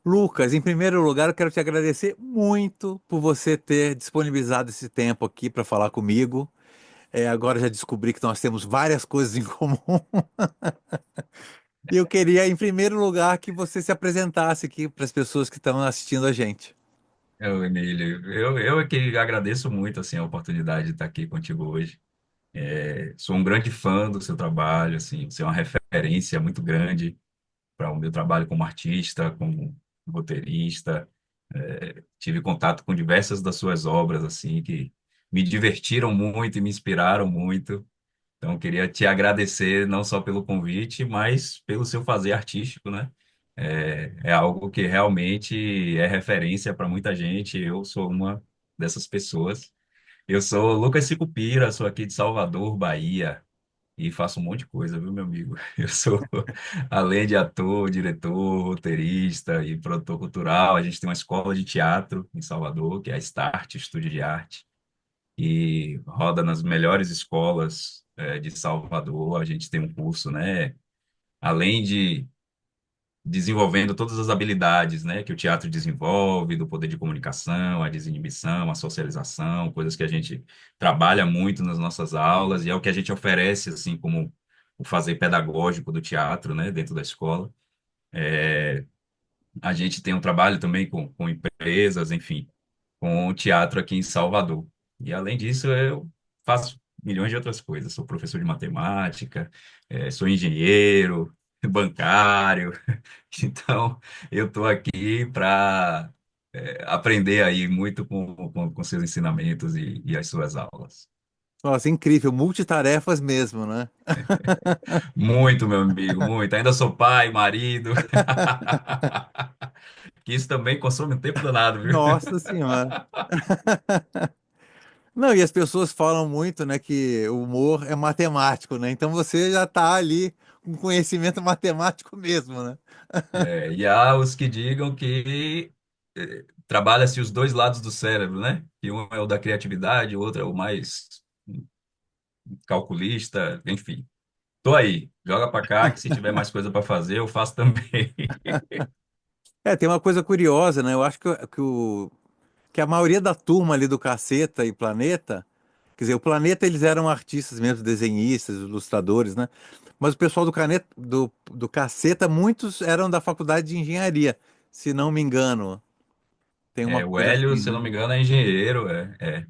Lucas, em primeiro lugar, eu quero te agradecer muito por você ter disponibilizado esse tempo aqui para falar comigo. Agora já descobri que nós temos várias coisas em comum. E eu queria, em primeiro lugar, que você se apresentasse aqui para as pessoas que estão assistindo a gente. Emílio, eu é que agradeço muito assim, a oportunidade de estar aqui contigo hoje. Sou um grande fã do seu trabalho, assim, você é uma referência muito grande para o meu trabalho como artista, como roteirista. Tive contato com diversas das suas obras, assim, que me divertiram muito e me inspiraram muito. Então, eu queria te agradecer não só pelo convite, mas pelo seu fazer artístico, né? É algo que realmente é referência para muita gente. Eu sou uma dessas pessoas. Eu sou Lucas Sicupira, sou aqui de Salvador, Bahia, e faço um monte de coisa, viu, meu amigo? Eu sou, além de ator, diretor, roteirista e produtor cultural, a gente tem uma escola de teatro em Salvador, que é a Start Estúdio de Arte, e roda nas melhores escolas de Salvador. A gente tem um curso, né? Além de desenvolvendo todas as habilidades, né, que o teatro desenvolve, do poder de comunicação, a desinibição, a socialização, coisas que a gente trabalha muito nas nossas aulas e é o que a gente oferece, assim, como o fazer pedagógico do teatro, né, dentro da escola. A gente tem um trabalho também com empresas, enfim, com o teatro aqui em Salvador. E além disso, eu faço milhões de outras coisas. Sou professor de matemática, sou engenheiro, bancário. Então, eu estou aqui para aprender aí muito com seus ensinamentos e as suas aulas. Nossa, incrível, multitarefas mesmo, né? Muito, meu amigo, muito. Ainda sou pai, marido. Que isso também consome um tempo danado, viu? Nossa Senhora. Não, e as pessoas falam muito, né, que o humor é matemático, né? Então você já está ali com conhecimento matemático mesmo, né? E há os que digam que trabalha-se os dois lados do cérebro, né? Que um é o da criatividade, o outro é o mais calculista, enfim. Tô aí, joga pra cá que se tiver mais coisa para fazer, eu faço também. Tem uma coisa curiosa, né? Eu acho que a maioria da turma ali do Caceta e Planeta, quer dizer, o Planeta eles eram artistas mesmo, desenhistas, ilustradores, né? Mas o pessoal do Caceta, muitos eram da faculdade de engenharia, se não me engano. Tem uma O coisa Hélio, assim, se eu né? não me engano, é engenheiro, é.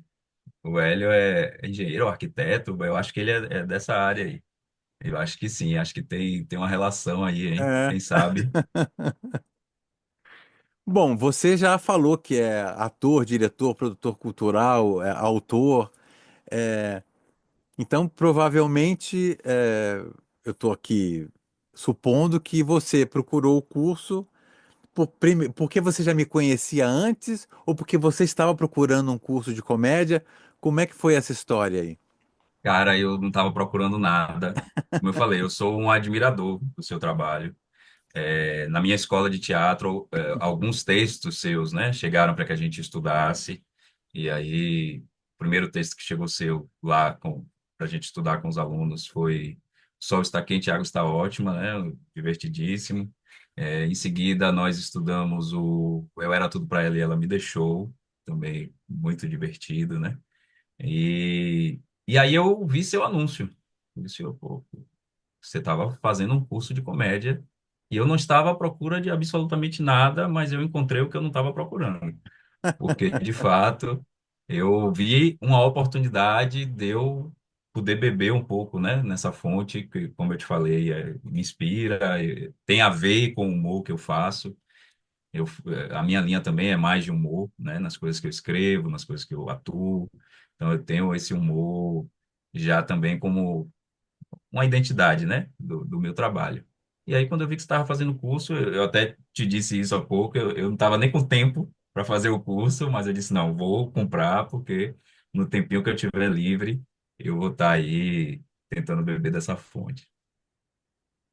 O Hélio é engenheiro, arquiteto, eu acho que ele é dessa área aí. Eu acho que sim, acho que tem uma relação aí, hein? É. Quem sabe? Bom, você já falou que é ator, diretor, produtor cultural, autor. é, Então, provavelmente, eu estou aqui supondo que você procurou o curso porque você já me conhecia antes ou porque você estava procurando um curso de comédia? Como é que foi essa história aí? Cara, eu não estava procurando nada. Como eu falei, eu sou um admirador do seu trabalho. Na minha escola de teatro, alguns textos seus, né, chegaram para que a gente estudasse. E aí, o primeiro texto que chegou seu lá para a gente estudar com os alunos foi O Sol está quente, a água está ótima, né, divertidíssimo. Em seguida, nós estudamos o Eu Era Tudo para Ela e Ela Me Deixou, também muito divertido, né? E, e aí eu vi seu anúncio. Eu disse, pô, você estava fazendo um curso de comédia e eu não estava à procura de absolutamente nada, mas eu encontrei o que eu não estava procurando. Porque, de fato, eu vi uma oportunidade de eu poder beber um pouco, né, nessa fonte que, como eu te falei, me inspira, tem a ver com o humor que eu faço. A minha linha também é mais de humor, né, nas coisas que eu escrevo, nas coisas que eu atuo. Então, eu tenho esse humor já também como uma identidade, né, do meu trabalho. E aí, quando eu vi que você estava fazendo o curso, eu até te disse isso há pouco, eu não estava nem com tempo para fazer o curso, mas eu disse, não, vou comprar, porque no tempinho que eu tiver livre, eu vou estar aí tentando beber dessa fonte.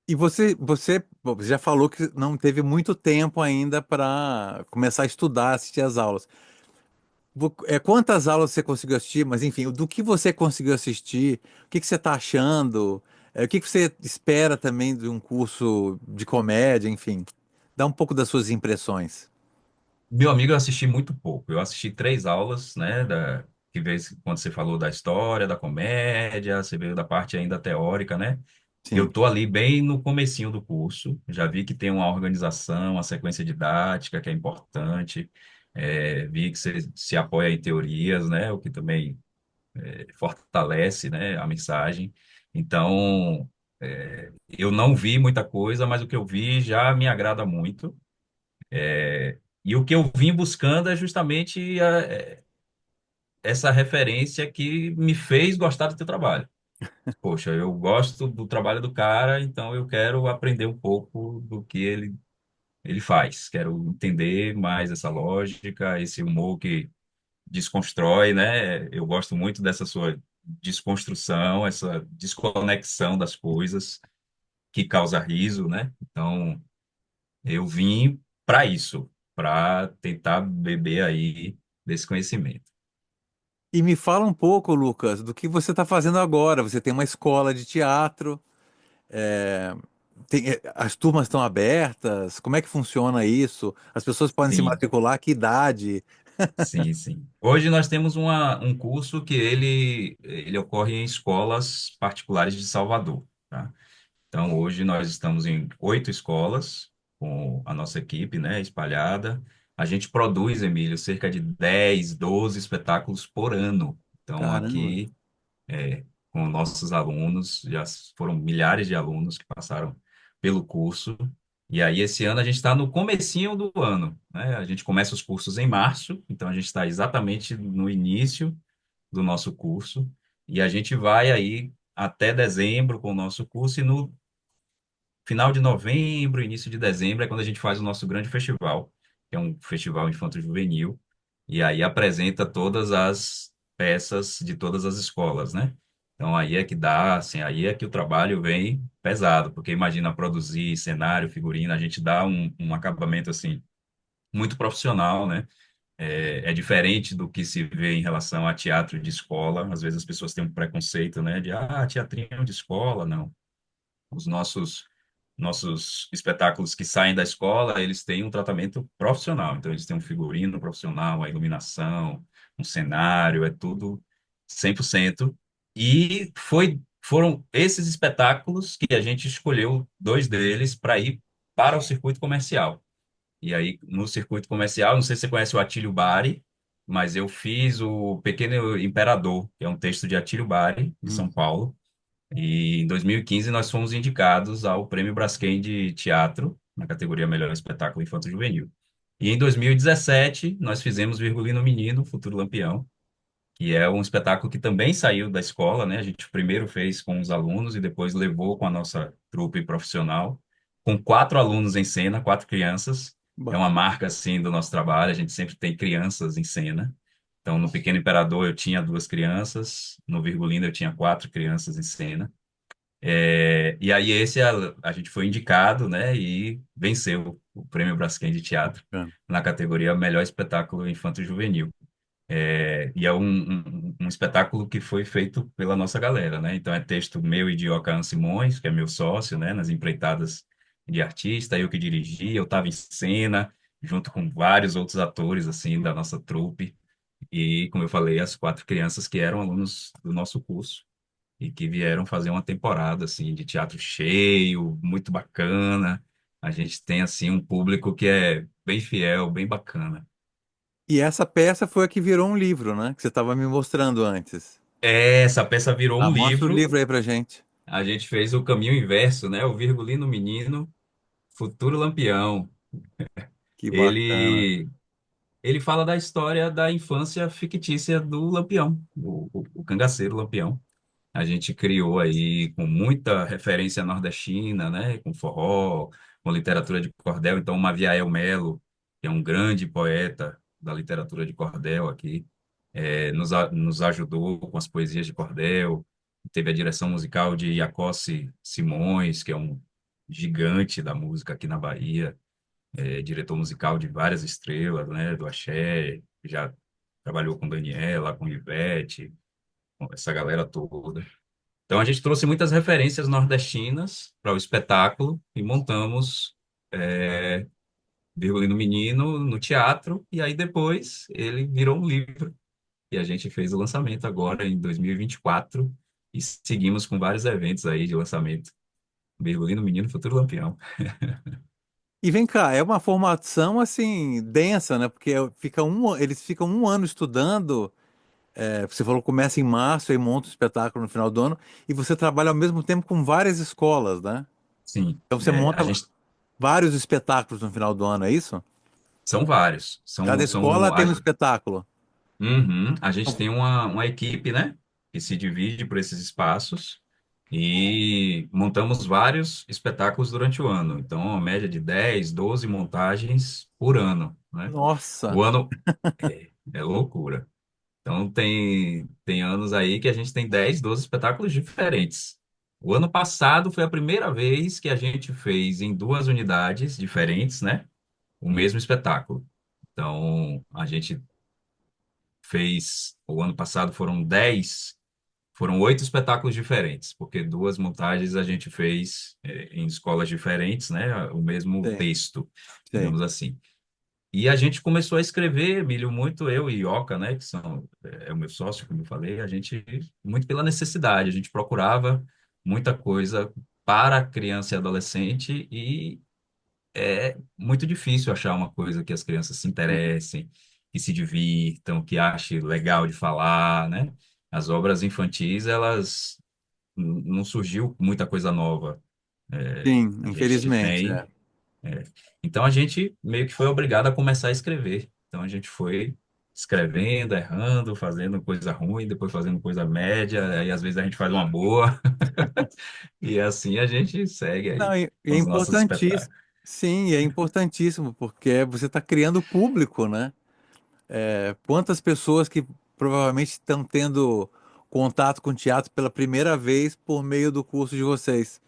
E você bom, você já falou que não teve muito tempo ainda para começar a estudar, assistir às aulas. Quantas aulas você conseguiu assistir? Mas enfim, do que você conseguiu assistir? O que que você está achando? O que que você espera também de um curso de comédia? Enfim, Dá um pouco das suas impressões. Meu amigo, eu assisti muito pouco. Eu assisti 3 aulas, né, que veio quando você falou da história, da comédia, você veio da parte ainda teórica, né? Sim. Eu tô ali bem no comecinho do curso. Já vi que tem uma organização, uma sequência didática que é importante. Vi que você se apoia em teorias, né? O que também fortalece, né, a mensagem. Então, eu não vi muita coisa, mas o que eu vi já me agrada muito. E o que eu vim buscando é justamente essa referência que me fez gostar do teu trabalho. Poxa, eu gosto do trabalho do cara, então eu quero aprender um pouco do que ele faz. Quero entender mais essa lógica, esse humor que desconstrói, né? Eu gosto muito dessa sua desconstrução, essa desconexão das coisas que causa riso, né? Então, eu vim para isso, para tentar beber aí desse conhecimento. E me fala um pouco, Lucas, do que você está fazendo agora. Você tem uma escola de teatro, é, as turmas estão abertas, como é que funciona isso? As pessoas podem se Sim, matricular, que idade? sim, sim. Hoje nós temos um curso que ele ocorre em escolas particulares de Salvador, tá? Então, hoje nós estamos em 8 escolas, com a nossa equipe, né, espalhada. A gente produz, Emílio, cerca de 10, 12 espetáculos por ano. Então, Caramba. aqui, com nossos alunos, já foram milhares de alunos que passaram pelo curso. E aí, esse ano, a gente está no comecinho do ano, né? A gente começa os cursos em março, então a gente está exatamente no início do nosso curso. E a gente vai aí até dezembro com o nosso curso, e no final de novembro, início de dezembro é quando a gente faz o nosso grande festival, que é um festival infanto-juvenil, e aí apresenta todas as peças de todas as escolas, né? Então aí é que dá, assim, aí é que o trabalho vem pesado, porque imagina produzir cenário, figurino, a gente dá um acabamento, assim, muito profissional, né? É diferente do que se vê em relação a teatro de escola. Às vezes as pessoas têm um preconceito, né? De, teatrinho de escola, não. Os nossos espetáculos que saem da escola, eles têm um tratamento profissional. Então, eles têm um figurino profissional, a iluminação, um cenário, é tudo 100%. E foram esses espetáculos que a gente escolheu, 2 deles, para ir para o circuito comercial. E aí, no circuito comercial, não sei se você conhece o Atílio Bari, mas eu fiz o Pequeno Imperador, que é um texto de Atílio Bari, de Hum. São Paulo. E em 2015 nós fomos indicados ao Prêmio Braskem de Teatro, na categoria Melhor Espetáculo Infanto-Juvenil. E em 2017 nós fizemos Virgulino Menino, Futuro Lampião, que é um espetáculo que também saiu da escola, né? A gente primeiro fez com os alunos e depois levou com a nossa trupe profissional, com 4 alunos em cena, 4 crianças. É uma Bacana. marca, assim, do nosso trabalho, a gente sempre tem crianças em cena. Então, no Pequeno Imperador eu tinha 2 crianças, no Virgulino eu tinha 4 crianças em cena. E aí esse a gente foi indicado, né, e venceu o Prêmio Braskem de Teatro Bacana. na categoria Melhor Espetáculo Infanto-Juvenil. E é um espetáculo que foi feito pela nossa galera, né? Então é texto meu e de Ocan Simões, que é meu sócio, né, nas empreitadas de artista, eu que dirigi, eu estava em cena, junto com vários outros atores, assim, da nossa trupe, e, como eu falei, as 4 crianças que eram alunos do nosso curso e que vieram fazer uma temporada assim de teatro cheio, muito bacana. A gente tem assim um público que é bem fiel, bem bacana. E essa peça foi a que virou um livro, né? Que você estava me mostrando antes. Essa peça virou Ah, um mostra o livro. livro aí pra gente. A gente fez o caminho inverso, né? O Virgulino Menino, Futuro Lampião. Que bacana. Ele ele fala da história da infância fictícia do Lampião, o cangaceiro Lampião. A gente criou aí com muita referência nordestina, né? Com forró, com literatura de cordel. Então, o Maviael Melo, que é um grande poeta da literatura de cordel aqui, nos ajudou com as poesias de cordel. Teve a direção musical de Jacossi Simões, que é um gigante da música aqui na Bahia, diretor musical de várias estrelas, né? Do axé, já trabalhou com Daniela, com Ivete, com essa galera toda. Então a gente trouxe muitas referências nordestinas para o espetáculo e montamos Virgulino Menino no teatro, e aí depois ele virou um livro. E a gente fez o lançamento agora em 2024 e 24 e seguimos com vários eventos aí de lançamento. Virgulino Menino Futuro Lampião. E vem cá, é uma formação assim densa, né? Porque eles ficam um ano estudando. Você falou que começa em março e monta o espetáculo no final do ano, e você trabalha ao mesmo tempo com várias escolas, né? Sim, Então você a monta gente vários espetáculos no final do ano, é isso? são vários. Cada escola tem um A, espetáculo. a gente tem uma equipe, né, que se divide por esses espaços e montamos vários espetáculos durante o ano. Então, uma média de 10, 12 montagens por ano, né? Nossa, O ano é loucura. Então, tem anos aí que a gente tem 10, 12 espetáculos diferentes. O ano passado foi a primeira vez que a gente fez em duas unidades diferentes, né? O mesmo espetáculo. Então, a gente fez, o ano passado foram 8 espetáculos diferentes, porque duas montagens a gente fez em escolas diferentes, né? O mesmo sim, texto, sim. digamos assim. E a gente começou a escrever, Emílio, muito eu e Ioca, né, que é o meu sócio, como eu falei, a gente, muito pela necessidade, a gente procurava muita coisa para criança e adolescente e é muito difícil achar uma coisa que as crianças se interessem, que se divirtam, que achem legal de falar, né? As obras infantis, elas não surgiu muita coisa nova. Sim, A gente infelizmente. tem então a gente meio que foi obrigado a começar a escrever. Então a gente foi escrevendo, errando, fazendo coisa ruim, depois fazendo coisa média, aí às vezes a gente faz uma boa, e assim a gente segue Não, aí e com é os nossos importantíssimo. espetáculos. Sim, é importantíssimo, porque você está criando público, né? Quantas pessoas que provavelmente estão tendo contato com teatro pela primeira vez por meio do curso de vocês,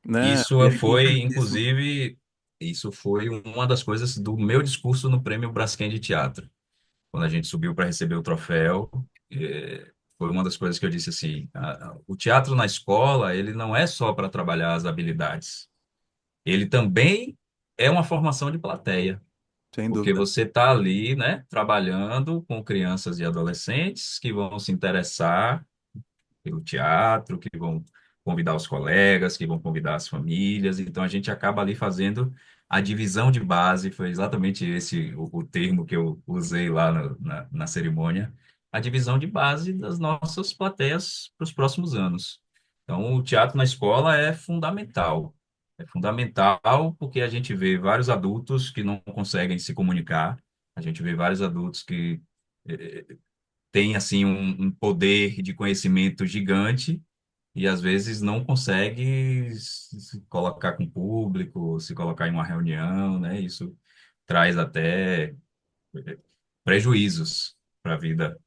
né? Isso É foi, importantíssimo. inclusive, isso foi uma das coisas do meu discurso no Prêmio Braskem de Teatro. Quando a gente subiu para receber o troféu, foi uma das coisas que eu disse assim, o teatro na escola, ele não é só para trabalhar as habilidades. Ele também é uma formação de plateia, Sem porque dúvida. você está ali, né, trabalhando com crianças e adolescentes que vão se interessar pelo teatro, que vão convidar os colegas, que vão convidar as famílias. Então a gente acaba ali fazendo a divisão de base, foi exatamente esse o termo que eu usei lá na cerimônia, a divisão de base das nossas plateias para os próximos anos. Então o teatro na escola é fundamental. É fundamental porque a gente vê vários adultos que não conseguem se comunicar, a gente vê vários adultos que eh, tem assim um poder de conhecimento gigante e às vezes não consegue se colocar com o público, se colocar em uma reunião, né? Isso traz até prejuízos para a vida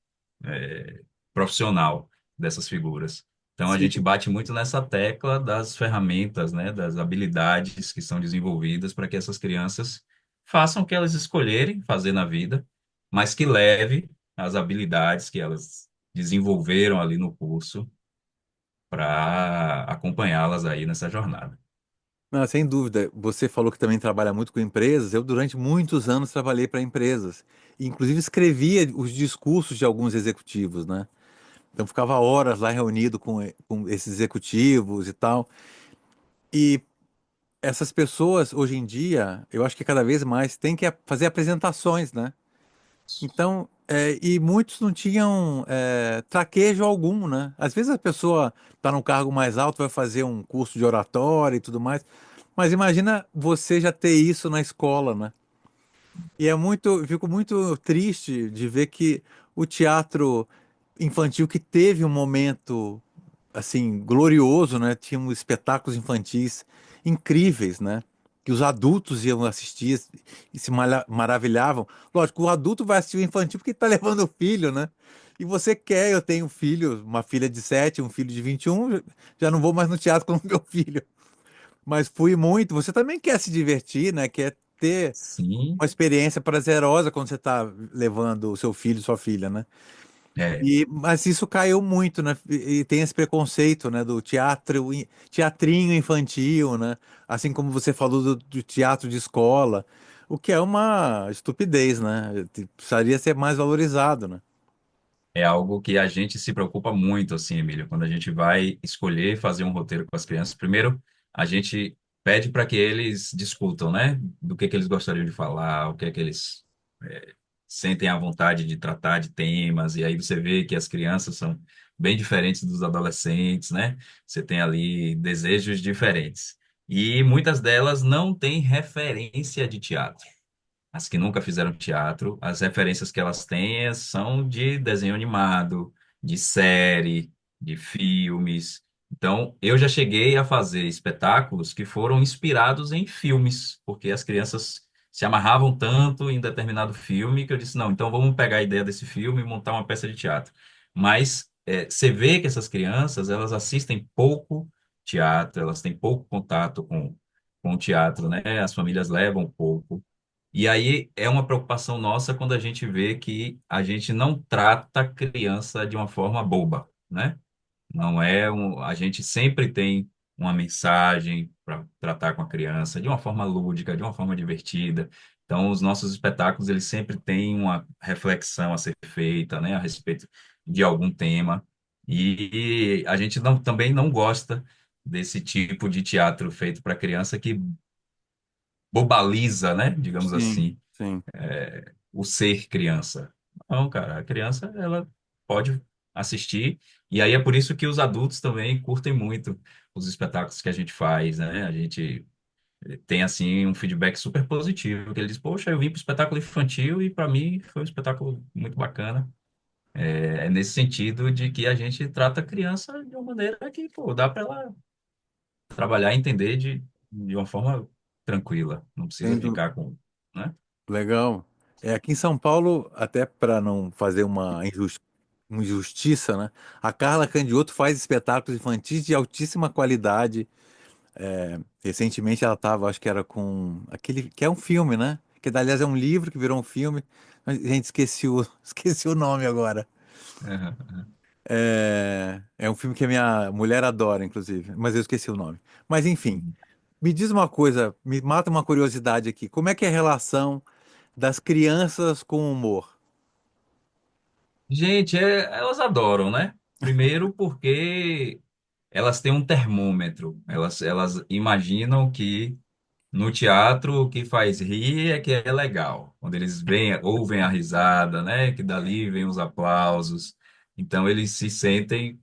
profissional dessas figuras. Então a gente Sim. bate muito nessa tecla das ferramentas, né, das habilidades que são desenvolvidas para que essas crianças façam o que elas escolherem fazer na vida, mas que leve as habilidades que elas desenvolveram ali no curso para acompanhá-las aí nessa jornada. Não, sem dúvida. Você falou que também trabalha muito com empresas. Eu, durante muitos anos, trabalhei para empresas. E, inclusive, escrevia os discursos de alguns executivos, né? Então, ficava horas lá reunido com esses executivos e tal. E essas pessoas, hoje em dia, eu acho que cada vez mais têm que fazer apresentações, né? Então, e muitos não tinham traquejo algum, né? Às vezes a pessoa está num cargo mais alto, vai fazer um curso de oratória e tudo mais, mas imagina você já ter isso na escola, né? E eu fico muito triste de ver que o teatro infantil que teve um momento assim, glorioso, né? Tinha uns espetáculos infantis incríveis, né? Que os adultos iam assistir e se maravilhavam. Lógico, o adulto vai assistir o infantil porque está levando o filho, né? E você quer, eu tenho um filho, uma filha de 7, um filho de 21, já não vou mais no teatro com o meu filho. Mas fui muito. Você também quer se divertir, né? Quer ter Sim, uma experiência prazerosa quando você está levando o seu filho, sua filha, né? É, Mas isso caiu muito, né? E tem esse preconceito, né, do teatro, teatrinho infantil, né? Assim como você falou do teatro de escola, o que é uma estupidez, né? Precisaria ser mais valorizado, né? é algo que a gente se preocupa muito, assim, Emílio, quando a gente vai escolher fazer um roteiro com as crianças. Primeiro, a gente pede para que eles discutam, né? Do que eles gostariam de falar, o que é que eles sentem à vontade de tratar de temas, e aí você vê que as crianças são bem diferentes dos adolescentes, né? Você tem ali desejos diferentes. E muitas delas não têm referência de teatro. As que nunca fizeram teatro, as referências que elas têm são de desenho animado, de série, de filmes. Então, eu já cheguei a fazer espetáculos que foram inspirados em filmes, porque as crianças se amarravam tanto em determinado filme que eu disse, não, então vamos pegar a ideia desse filme e montar uma peça de teatro. Mas você vê que essas crianças, elas assistem pouco teatro, elas têm pouco contato com o teatro, né? As famílias levam pouco. E aí é uma preocupação nossa quando a gente vê que a gente não trata a criança de uma forma boba, né? Não é um, a gente sempre tem uma mensagem para tratar com a criança de uma forma lúdica, de uma forma divertida. Então, os nossos espetáculos, eles sempre têm uma reflexão a ser feita, né, a respeito de algum tema. E a gente também não gosta desse tipo de teatro feito para criança que bobaliza, né, digamos Sim, assim, sim. o ser criança. Não, cara, a criança, ela pode assistir, e aí é por isso que os adultos também curtem muito os espetáculos que a gente faz, né? A gente tem, assim, um feedback super positivo, que ele diz, poxa, eu vim para o espetáculo infantil e para mim foi um espetáculo muito bacana. É nesse sentido de que a gente trata a criança de uma maneira que, pô, dá para ela trabalhar e entender de uma forma tranquila, não precisa Tendo, ficar com, né? legal. É, aqui em São Paulo, até para não fazer uma injustiça, né? A Carla Candioto faz espetáculos infantis de altíssima qualidade. Recentemente ela estava, acho que era com aquele que é um filme, né? Que aliás é um livro que virou um filme. Mas, gente, esqueci o nome agora. É um filme que a minha mulher adora, inclusive, mas eu esqueci o nome. Mas enfim, me diz uma coisa, me mata uma curiosidade aqui. Como é que é a relação das crianças com o humor? Gente, elas adoram, né? Primeiro porque elas têm um termômetro. Elas imaginam que no teatro o que faz rir é que é legal. Quando eles veem, ouvem a risada, né? Que dali vem os aplausos. Então eles se sentem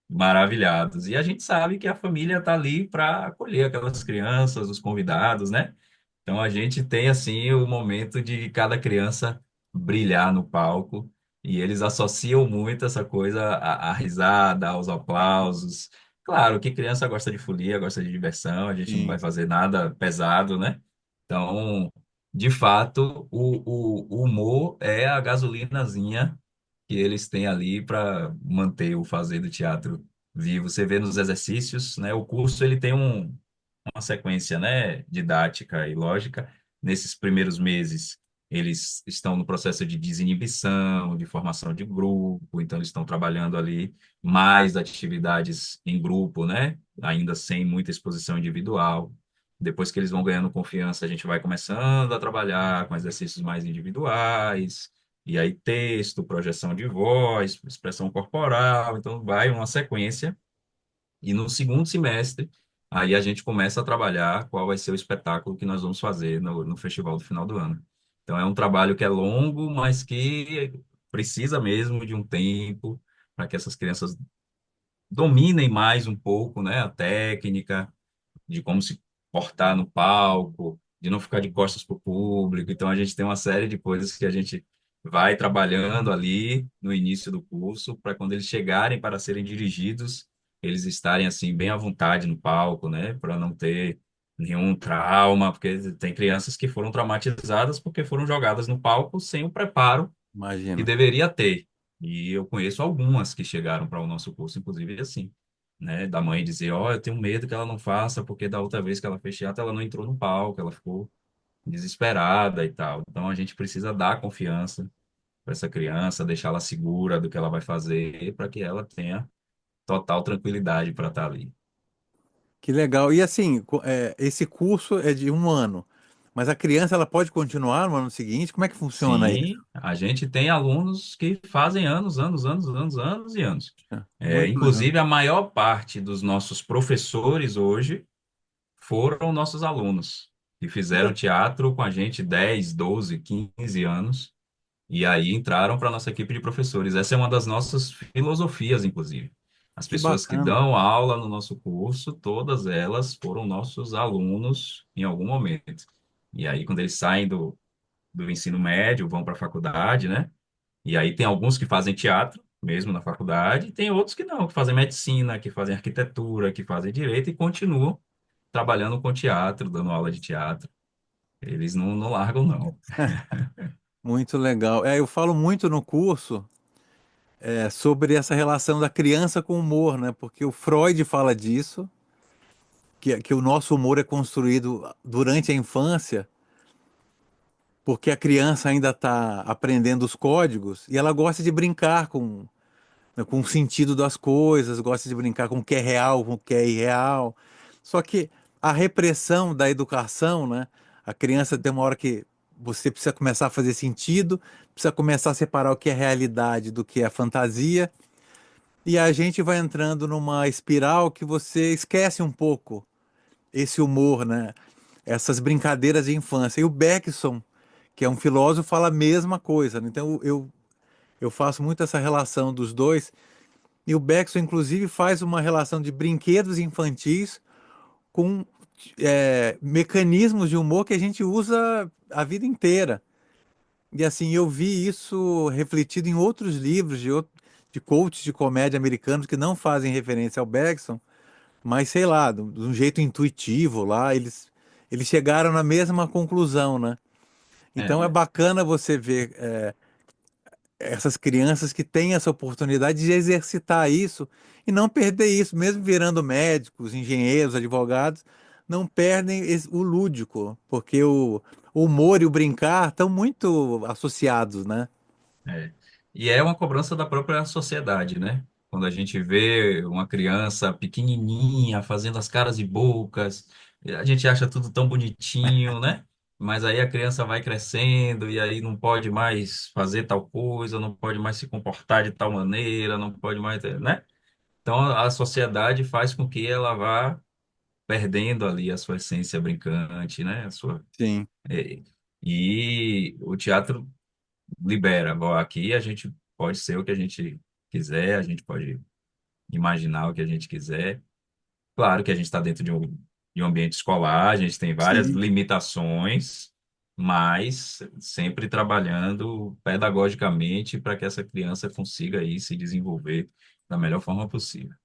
maravilhados. E a gente sabe que a família está ali para acolher aquelas crianças, os convidados, né? Então a gente tem assim o momento de cada criança brilhar no palco e eles associam muito essa coisa à risada, aos aplausos. Claro que criança gosta de folia, gosta de diversão, a gente não vai Sim, fazer nada pesado, né? Então, de fato, o humor é a gasolinazinha que eles têm ali para manter o fazer do teatro vivo. Você vê nos exercícios, né? O curso ele tem uma sequência, né, didática e lógica. Nesses primeiros meses, eles estão no processo de desinibição, de formação de grupo, então eles estão trabalhando ali mais atividades em grupo, né, ainda sem muita exposição individual. Depois que eles vão ganhando confiança, a gente vai começando a trabalhar com exercícios mais individuais, e aí texto, projeção de voz, expressão corporal, então vai uma sequência e no segundo semestre, aí a gente começa a trabalhar qual vai ser o espetáculo que nós vamos fazer no festival do final do ano. Então é um trabalho que é longo, mas que precisa mesmo de um tempo para que essas crianças dominem mais um pouco, né, a técnica, de como se portar no palco, de não ficar de costas para o público. Então, a gente tem uma série de coisas que a gente vai trabalhando ali no início do curso, para quando eles chegarem para serem dirigidos, eles estarem assim bem à vontade no palco, né? Para não ter nenhum trauma, porque tem crianças que foram traumatizadas porque foram jogadas no palco sem o preparo que imagina. deveria ter. E eu conheço algumas que chegaram para o nosso curso, inclusive assim, né? Da mãe dizer, ó, eu tenho medo que ela não faça, porque da outra vez que ela fez teatro, ela não entrou no palco, ela ficou desesperada e tal. Então a gente precisa dar confiança. para essa criança, deixá-la segura do que ela vai fazer, para que ela tenha total tranquilidade para estar ali. Que legal. E assim, esse curso é de um ano, mas a criança ela pode continuar no ano seguinte? Como é que funciona isso? Sim, a gente tem alunos que fazem anos, anos, anos, anos, anos e anos. Muito legal. Inclusive, a maior parte dos nossos professores hoje foram nossos alunos, que Que, fizeram le- teatro com a gente 10, 12, 15 anos, e aí entraram para a nossa equipe de professores. Essa é uma das nossas filosofias, inclusive. As que pessoas que bacana. dão aula no nosso curso, todas elas foram nossos alunos em algum momento. E aí, quando eles saem do ensino médio, vão para a faculdade, né? E aí tem alguns que fazem teatro, mesmo na faculdade, e tem outros que não, que fazem medicina, que fazem arquitetura, que fazem direito e continuam trabalhando com teatro, dando aula de teatro. Eles não largam, não. Muito legal. Eu falo muito no curso sobre essa relação da criança com o humor, né? Porque o Freud fala disso, que o nosso humor é construído durante a infância, porque a criança ainda está aprendendo os códigos e ela gosta de brincar com o sentido das coisas, gosta de brincar com o que é real, com o que é irreal. Só que a repressão da educação, né? A criança tem uma hora que você precisa começar a fazer sentido, precisa começar a separar o que é realidade do que é fantasia, e a gente vai entrando numa espiral que você esquece um pouco esse humor, né? Essas brincadeiras de infância. E o Bergson, que é um filósofo, fala a mesma coisa, né? Então eu faço muito essa relação dos dois. E o Bergson, inclusive, faz uma relação de brinquedos infantis com mecanismos de humor que a gente usa a vida inteira. E assim, eu vi isso refletido em outros livros de coaches de comédia americanos que não fazem referência ao Bergson, mas sei lá, de um jeito intuitivo lá, eles chegaram na mesma conclusão, né? Então é É, bacana você ver essas crianças que têm essa oportunidade de exercitar isso e não perder isso, mesmo virando médicos, engenheiros, advogados, não perdem o lúdico, porque o humor e o brincar estão muito associados, né? é. E é uma cobrança da própria sociedade, né? Quando a gente vê uma criança pequenininha fazendo as caras e bocas, a gente acha tudo tão bonitinho, né? Mas aí a criança vai crescendo e aí não pode mais fazer tal coisa, não pode mais se comportar de tal maneira, não pode mais, né? Então a sociedade faz com que ela vá perdendo ali a sua essência brincante, né? Sim, É, e o teatro libera. Bom, aqui a gente pode ser o que a gente quiser, a gente pode imaginar o que a gente quiser. Claro que a gente está dentro de um ambiente escolar, a gente tem várias sim. limitações, mas sempre trabalhando pedagogicamente para que essa criança consiga aí se desenvolver da melhor forma possível.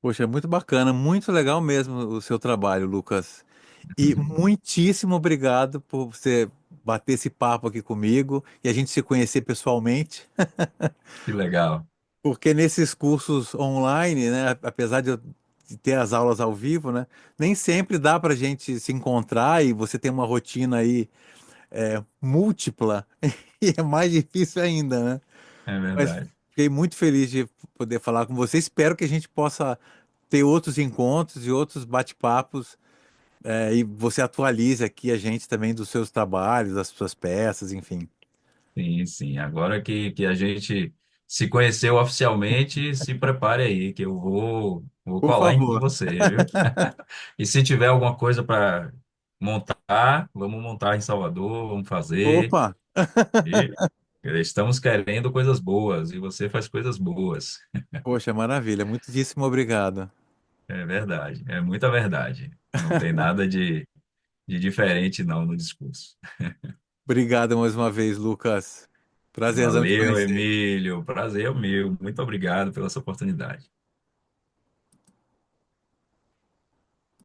Poxa, é muito bacana, muito legal mesmo o seu trabalho, Lucas. E muitíssimo obrigado por você bater esse papo aqui comigo e a gente se conhecer pessoalmente. Que legal. Porque nesses cursos online, né, apesar de ter as aulas ao vivo, né, nem sempre dá para a gente se encontrar e você tem uma rotina aí múltipla e é mais difícil ainda, né? É Mas verdade. fiquei muito feliz de poder falar com você. Espero que a gente possa ter outros encontros e outros bate-papos e você atualize aqui a gente também dos seus trabalhos, das suas peças, enfim. Sim, sim. Agora que a gente se conheceu oficialmente, se prepare aí, que eu vou Por colar em favor. você, viu? E se tiver alguma coisa para montar, vamos montar em Salvador, vamos fazer. Opa! E estamos querendo coisas boas, e você faz coisas boas. Poxa, maravilha. Muitíssimo obrigado. É verdade, é muita verdade. Não tem nada de diferente, não, no discurso. Obrigado mais uma vez, Lucas. Prazerzão te Valeu, conhecer. Emílio. Prazer é o meu. Muito obrigado pela sua oportunidade.